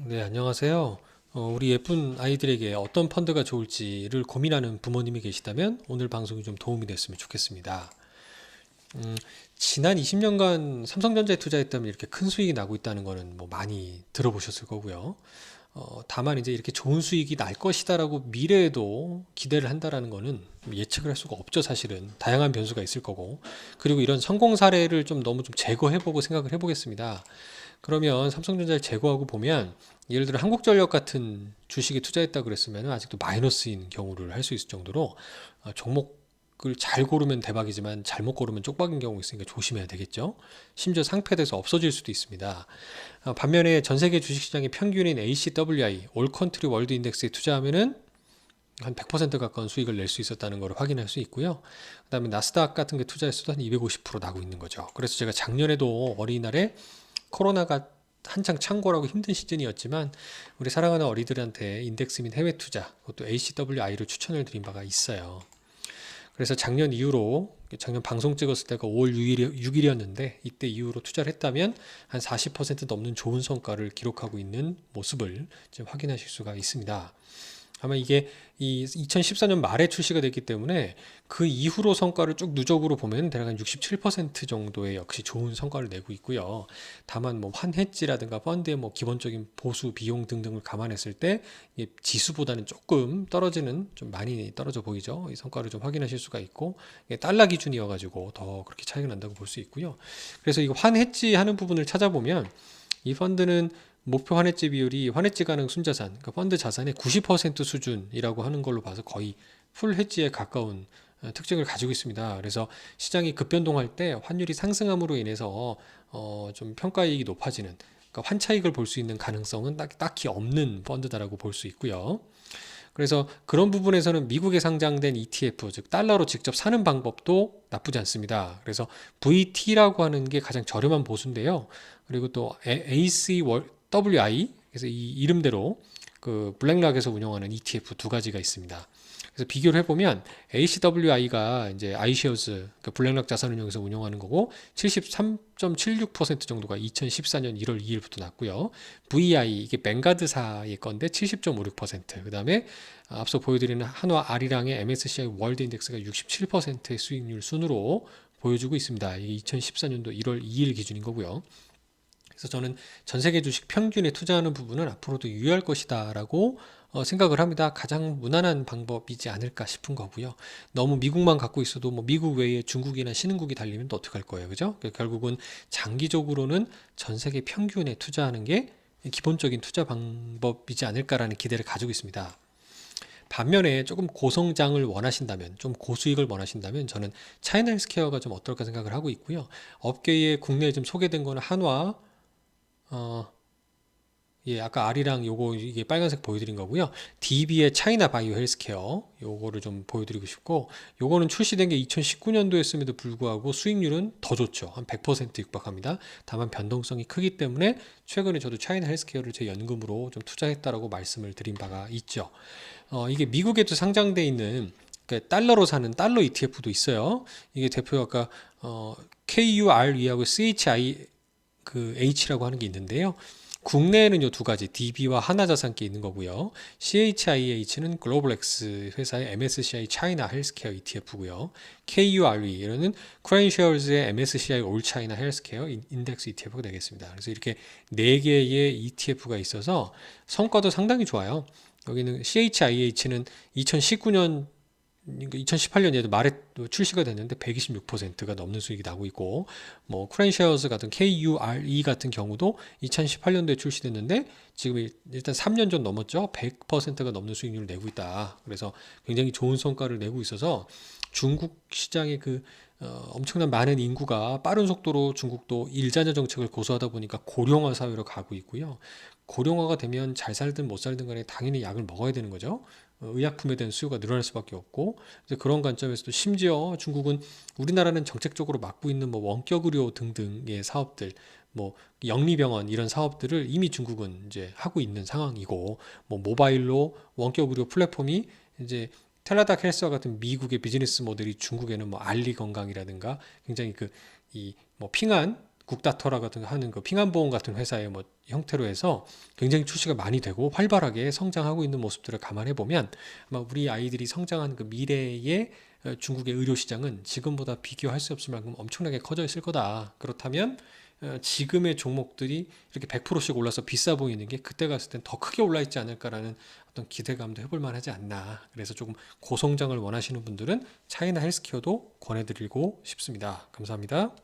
네, 안녕하세요. 우리 예쁜 아이들에게 어떤 펀드가 좋을지를 고민하는 부모님이 계시다면 오늘 방송이 좀 도움이 됐으면 좋겠습니다. 음, 지난 20년간 삼성전자에 투자했다면 이렇게 큰 수익이 나고 있다는 거는 뭐 많이 들어보셨을 거고요. 다만 이제 이렇게 좋은 수익이 날 것이다라고 미래에도 기대를 한다라는 거는 예측을 할 수가 없죠, 사실은. 다양한 변수가 있을 거고. 그리고 이런 성공 사례를 좀 너무 좀 제거해보고 생각을 해보겠습니다. 그러면 삼성전자를 제거하고 보면 예를 들어 한국전력 같은 주식에 투자했다 그랬으면 아직도 마이너스인 경우를 할 수 있을 정도로 종목을 잘 고르면 대박이지만 잘못 고르면 쪽박인 경우가 있으니까 조심해야 되겠죠. 심지어 상폐돼서 없어질 수도 있습니다. 반면에 전 세계 주식시장의 평균인 ACWI, 올 컨트리 월드 인덱스에 투자하면은 한 100% 가까운 수익을 낼 수 있었다는 걸 확인할 수 있고요. 그다음에 나스닥 같은 게 투자했어도 한 250% 나고 있는 거죠. 그래서 제가 작년에도 어린이날에 코로나가 한창 창궐하고 힘든 시즌이었지만 우리 사랑하는 어린이들한테 인덱스 및 해외 투자, 그것도 ACWI를 추천을 드린 바가 있어요. 그래서 작년 이후로 작년 방송 찍었을 때가 5월 6일이었는데 이때 이후로 투자를 했다면 한 40% 넘는 좋은 성과를 기록하고 있는 모습을 지금 확인하실 수가 있습니다. 아마 이게 이 2014년 말에 출시가 됐기 때문에 그 이후로 성과를 쭉 누적으로 보면 대략 한 67% 정도의 역시 좋은 성과를 내고 있고요. 다만 뭐 환해지라든가 펀드의 뭐 기본적인 보수 비용 등등을 감안했을 때 지수보다는 조금 떨어지는 좀 많이 떨어져 보이죠. 이 성과를 좀 확인하실 수가 있고 이게 달러 기준이어가지고 더 그렇게 차이가 난다고 볼 수 있고요. 그래서 이거 환해지 하는 부분을 찾아보면 이 펀드는 목표 환해지 비율이 환해지 가능 순자산, 그러니까 펀드 자산의 90% 수준이라고 하는 걸로 봐서 거의 풀 해지에 가까운 특징을 가지고 있습니다. 그래서 시장이 급변동할 때 환율이 상승함으로 인해서 좀 평가이익이 높아지는, 그러니까 환차익을 볼 수 있는 가능성은 딱히 없는 펀드다라고 볼 수 있고요. 그래서 그런 부분에서는 미국에 상장된 ETF, 즉 달러로 직접 사는 방법도 나쁘지 않습니다. 그래서 VT라고 하는 게 가장 저렴한 보수인데요. 그리고 또 ACWI, 그래서 이 이름대로 그 블랙락에서 운영하는 ETF 두 가지가 있습니다. 그래서 비교를 해보면 ACWI가 이제 아이쉐어즈, 그 블랙락 자산운용에서 운영하는 거고 73.76% 정도가 2014년 1월 2일부터 났고요. VI 이게 뱅가드사의 건데 70.56%. 그다음에 앞서 보여드리는 한화 아리랑의 MSCI 월드 인덱스가 67%의 수익률 순으로 보여주고 있습니다. 이게 2014년도 1월 2일 기준인 거고요. 그래서 저는 전 세계 주식 평균에 투자하는 부분은 앞으로도 유효할 것이다라고 생각을 합니다. 가장 무난한 방법이지 않을까 싶은 거고요. 너무 미국만 갖고 있어도 뭐 미국 외에 중국이나 신흥국이 달리면 또 어떡할 거예요, 그죠? 결국은 장기적으로는 전 세계 평균에 투자하는 게 기본적인 투자 방법이지 않을까라는 기대를 가지고 있습니다. 반면에 조금 고성장을 원하신다면, 좀 고수익을 원하신다면 저는 차이나 헬스케어가 좀 어떨까 생각을 하고 있고요. 업계에 국내에 좀 소개된 거는 한화, 어, 예, 아까 아리랑 요거 이게 빨간색 보여드린 거고요. DB의 차이나 바이오 헬스케어 요거를 좀 보여드리고 싶고, 요거는 출시된 게 2019년도였음에도 불구하고 수익률은 더 좋죠. 한 100% 육박합니다. 다만 변동성이 크기 때문에 최근에 저도 차이나 헬스케어를 제 연금으로 좀 투자했다라고 말씀을 드린 바가 있죠. 이게 미국에도 상장돼 있는 그 달러로 사는 달러 ETF도 있어요. 이게 대표 아까 KURE하고 CHI 그 H라고 하는 게 있는데요. 국내에는 요 두 가지 DB와 하나자산께 있는 거고요. CHIH는 글로벌엑스 회사의 MSCI 차이나 헬스케어 ETF고요. KURE는 크레인쉐어즈의 MSCI 올 차이나 헬스케어 인덱스 ETF가 되겠습니다. 그래서 이렇게 네 개의 ETF가 있어서 성과도 상당히 좋아요. 여기는 CHIH는 2019년 2018년 얘도 말에 출시가 됐는데 126%가 넘는 수익이 나고 있고, 뭐 크랜쉐어스 같은 KURE 같은 경우도 2018년도에 출시됐는데 지금 일단 3년 전 넘었죠. 100%가 넘는 수익률을 내고 있다. 그래서 굉장히 좋은 성과를 내고 있어서 중국 시장의 그 엄청난 많은 인구가 빠른 속도로 중국도 일자녀 정책을 고수하다 보니까 고령화 사회로 가고 있고요. 고령화가 되면 잘 살든 못 살든 간에 당연히 약을 먹어야 되는 거죠. 의약품에 대한 수요가 늘어날 수밖에 없고, 이제 그런 관점에서도 심지어 중국은 우리나라는 정책적으로 막고 있는 뭐 원격 의료 등등의 사업들, 뭐 영리병원 이런 사업들을 이미 중국은 이제 하고 있는 상황이고, 뭐 모바일로 원격 의료 플랫폼이 이제 텔라닥 헬스와 같은 미국의 비즈니스 모델이 중국에는 뭐 알리 건강이라든가 굉장히 그 이 뭐 핑한 국다터라 같은 하는 그 핑한보험 같은 회사의 뭐 형태로 해서 굉장히 출시가 많이 되고 활발하게 성장하고 있는 모습들을 감안해 보면 아마 우리 아이들이 성장하는 그 미래의 중국의 의료 시장은 지금보다 비교할 수 없을 만큼 엄청나게 커져 있을 거다. 그렇다면 지금의 종목들이 이렇게 100%씩 올라서 비싸 보이는 게 그때 갔을 땐 더 크게 올라 있지 않을까라는 어떤 기대감도 해볼 만하지 않나. 그래서 조금 고성장을 원하시는 분들은 차이나 헬스케어도 권해드리고 싶습니다. 감사합니다.